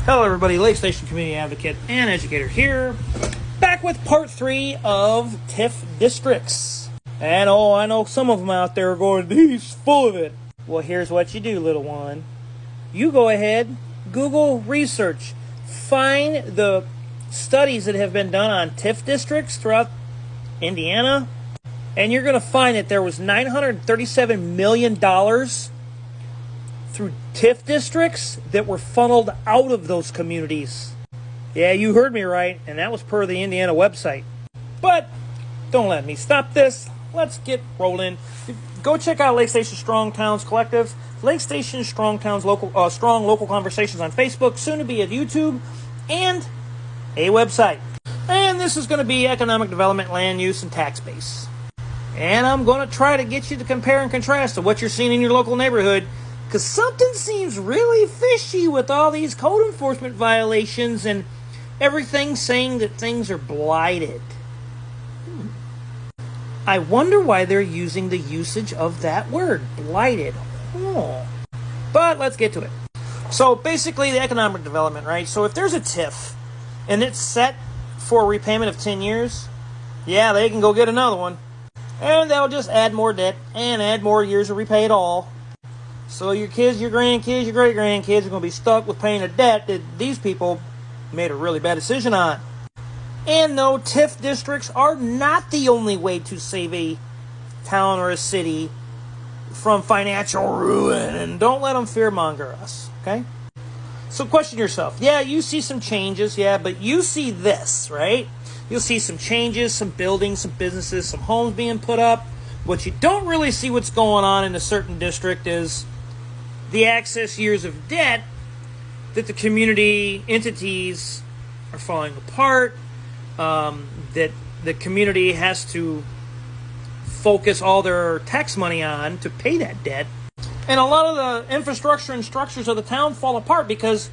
Hello everybody, Lake Station Community Advocate and Educator here, back with part 3 of TIF districts. And I know some of them out there are going, he's full of it. Well, here's what you do, little one. You go ahead, Google research, find the studies that have been done on TIF districts throughout Indiana, and you're going to find that there was $937 million through TIF districts that were funneled out of those communities. Yeah, you heard me right, and that was per the Indiana website. But don't let me stop this. Let's get rolling. Go check out Lake Station Strong Towns Collective, Lake Station Strong Towns Strong Local Conversations on Facebook, soon to be at YouTube, and a website. And this is going to be economic development, land use, and tax base. And I'm going to try to get you to compare and contrast to what you're seeing in your local neighborhood, because something seems really fishy with all these code enforcement violations and everything saying that things are blighted. I wonder why they're using the usage of that word, blighted. But let's get to it. So basically the economic development, right? So if there's a TIF and it's set for a repayment of 10 years, yeah, they can go get another one. And they'll just add more debt and add more years to repay it all. So your kids, your grandkids, your great-grandkids are going to be stuck with paying a debt that these people made a really bad decision on. And no, TIF districts are not the only way to save a town or a city from financial ruin. And don't let them fearmonger us, okay? So question yourself. Yeah, you see some changes, yeah, but you see this, right? You'll see some changes, some buildings, some businesses, some homes being put up. What you don't really see what's going on in a certain district is the excess years of debt that the community entities are falling apart, that the community has to focus all their tax money on to pay that debt. And a lot of the infrastructure and structures of the town fall apart because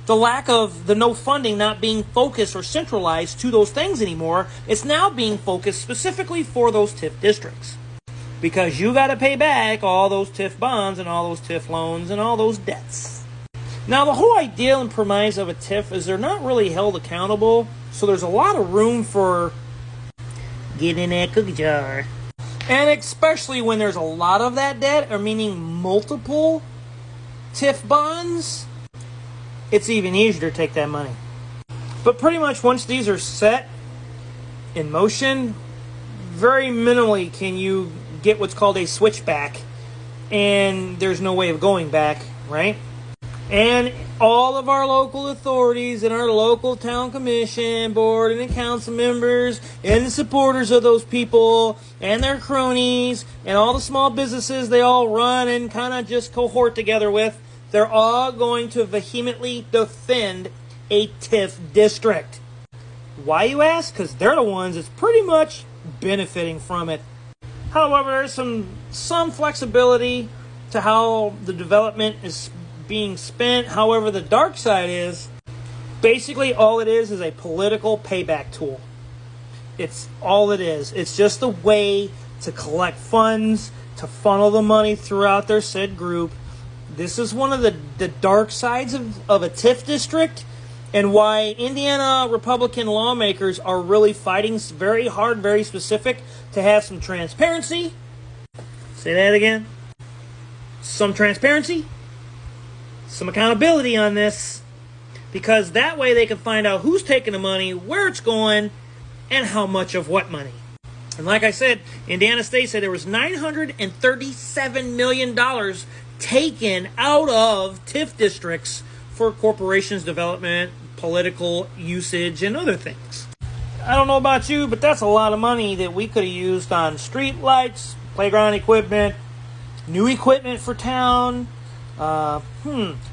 the lack of the no funding not being focused or centralized to those things anymore. It's now being focused specifically for those TIF districts. Because you got to pay back all those TIF bonds and all those TIF loans and all those debts. Now, the whole idea and premise of a TIF is they're not really held accountable, so there's a lot of room for getting in that cookie jar. And especially when there's a lot of that debt, or meaning multiple TIF bonds, it's even easier to take that money. But pretty much once these are set in motion, very minimally can you get what's called a switchback, and there's no way of going back, right? And all of our local authorities and our local town commission, board, and council members and the supporters of those people and their cronies and all the small businesses they all run and kind of just cohort together with, they're all going to vehemently defend a TIF district. Why, you ask? Because they're the ones that's pretty much benefiting from it. However, there's some flexibility to how the development is being spent. However, the dark side is basically all it is a political payback tool. It's all it is. It's just a way to collect funds, to funnel the money throughout their said group. This is one of the dark sides of a TIF district, and why Indiana Republican lawmakers are really fighting very hard, very specific, to have some transparency. Say that again. Some transparency, some accountability on this, because that way they can find out who's taking the money, where it's going, and how much of what money. And like I said, Indiana State said there was $937 million taken out of TIF districts for corporations development, political usage, and other things. I don't know about you, but that's a lot of money that we could have used on street lights, playground equipment, new equipment for town,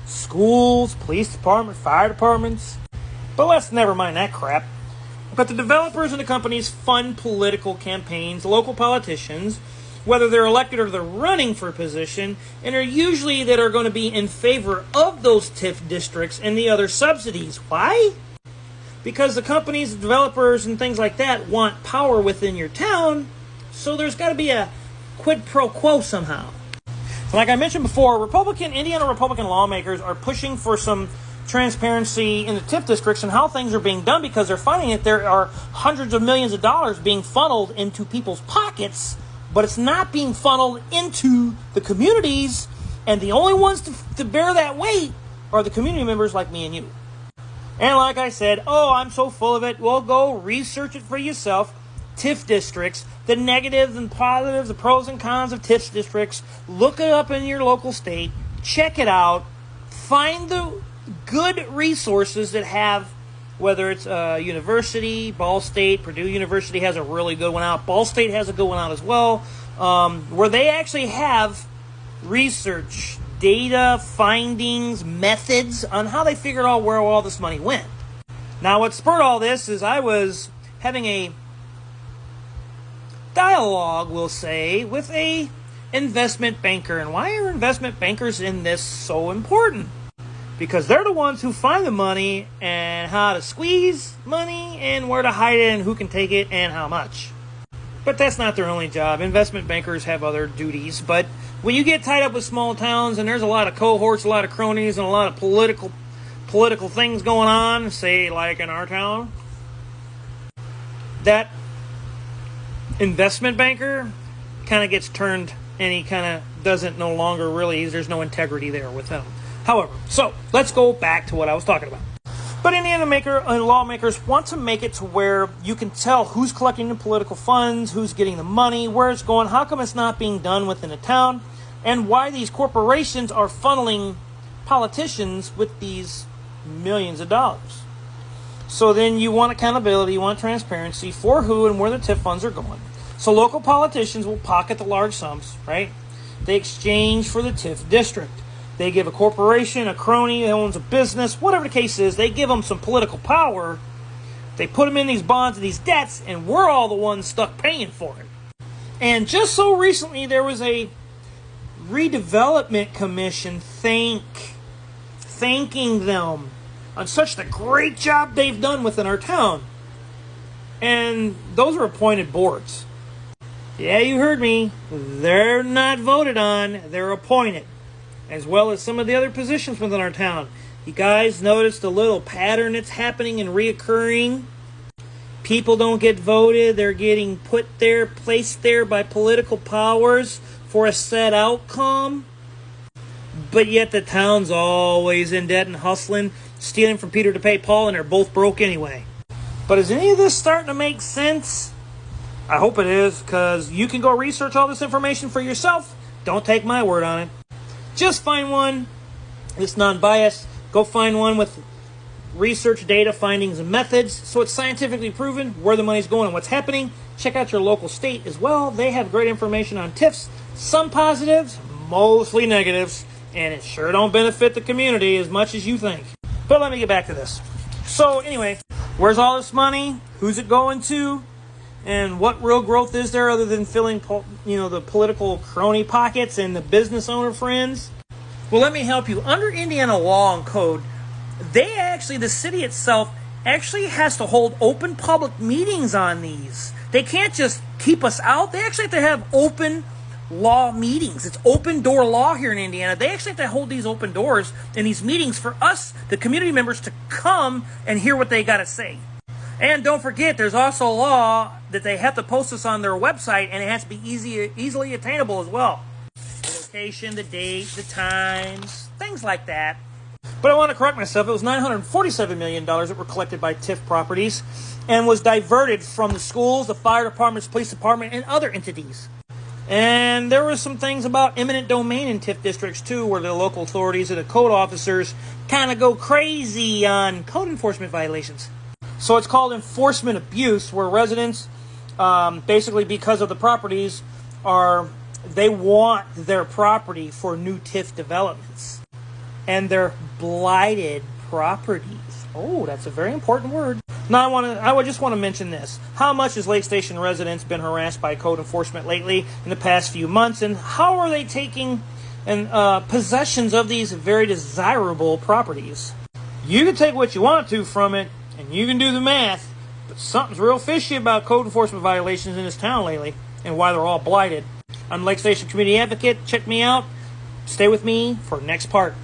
schools, police department, fire departments. But let's never mind that crap. But the developers and the companies fund political campaigns, local politicians, whether they're elected or they're running for a position, and are usually that are going to be in favor of those TIF districts and the other subsidies. Why? Because the companies, developers, and things like that want power within your town, so there's got to be a quid pro quo somehow. Like I mentioned before, Indiana Republican lawmakers are pushing for some transparency in the TIF districts and how things are being done, because they're finding that there are hundreds of millions of dollars being funneled into people's pockets, but it's not being funneled into the communities, and the only ones to bear that weight are the community members like me and you. And like I said, I'm so full of it. Well, go research it for yourself. TIF districts, the negatives and positives, the pros and cons of TIF districts. Look it up in your local state. Check it out. Find the good resources that have, whether it's university, Ball State, Purdue University has a really good one out. Ball State has a good one out as well, where they actually have research, data, findings, methods on how they figured out where all this money went. Now, what spurred all this is I was having a dialogue, we'll say, with a investment banker. And why are investment bankers in this so important? Because they're the ones who find the money and how to squeeze money and where to hide it and who can take it and how much. But that's not their only job. Investment bankers have other duties. But when you get tied up with small towns and there's a lot of cohorts, a lot of cronies, and a lot of political things going on, say like in our town, that investment banker kind of gets turned, and he kind of doesn't no longer really, there's no integrity there with him. However, so let's go back to what I was talking about. But Indiana lawmakers want to make it to where you can tell who's collecting the political funds, who's getting the money, where it's going, how come it's not being done within a town, and why these corporations are funneling politicians with these millions of dollars. So then you want accountability, you want transparency for who and where the TIF funds are going. So local politicians will pocket the large sums, right? They exchange for the TIF district. They give a corporation, a crony that owns a business, whatever the case is, they give them some political power. They put them in these bonds and these debts, and we're all the ones stuck paying for it. And just so recently, there was a redevelopment commission thanking them on such the great job they've done within our town. And those are appointed boards. Yeah, you heard me. They're not voted on, they're appointed. As well as some of the other positions within our town. You guys noticed a little pattern that's happening and reoccurring? People don't get voted. They're getting put there, placed there by political powers for a set outcome. But yet the town's always in debt and hustling, stealing from Peter to pay Paul, and they're both broke anyway. But is any of this starting to make sense? I hope it is, because you can go research all this information for yourself. Don't take my word on it. Just find one that's non-biased. Go find one with research, data, findings, and methods, so it's scientifically proven where the money's going and what's happening. Check out your local state as well. They have great information on TIFs. Some positives, mostly negatives, and it sure don't benefit the community as much as you think. But let me get back to this. So anyway, where's all this money? Who's it going to? And what real growth is there other than filling, the political crony pockets and the business owner friends? Well, let me help you. Under Indiana law and code, the city itself actually has to hold open public meetings on these. They can't just keep us out. They actually have to have open law meetings. It's open door law here in Indiana. They actually have to hold these open doors in these meetings for us, the community members, to come and hear what they got to say. And don't forget, there's also a law that they have to post this on their website, and it has to be easily attainable as well. The location, the date, the times, things like that. But I want to correct myself. It was $947 million that were collected by TIF properties and was diverted from the schools, the fire departments, police department, and other entities. And there were some things about eminent domain in TIF districts, too, where the local authorities and the code officers kind of go crazy on code enforcement violations. So it's called enforcement abuse, where residents, basically because of the properties, they want their property for new TIF developments. And they're blighted properties. Oh, that's a very important word. Now, I would just want to mention this. How much has Lake Station residents been harassed by code enforcement lately in the past few months? And how are they taking possessions of these very desirable properties? You can take what you want to from it, and you can do the math, but something's real fishy about code enforcement violations in this town lately, and why they're all blighted. I'm Lake Station Community Advocate. Check me out. Stay with me for next part.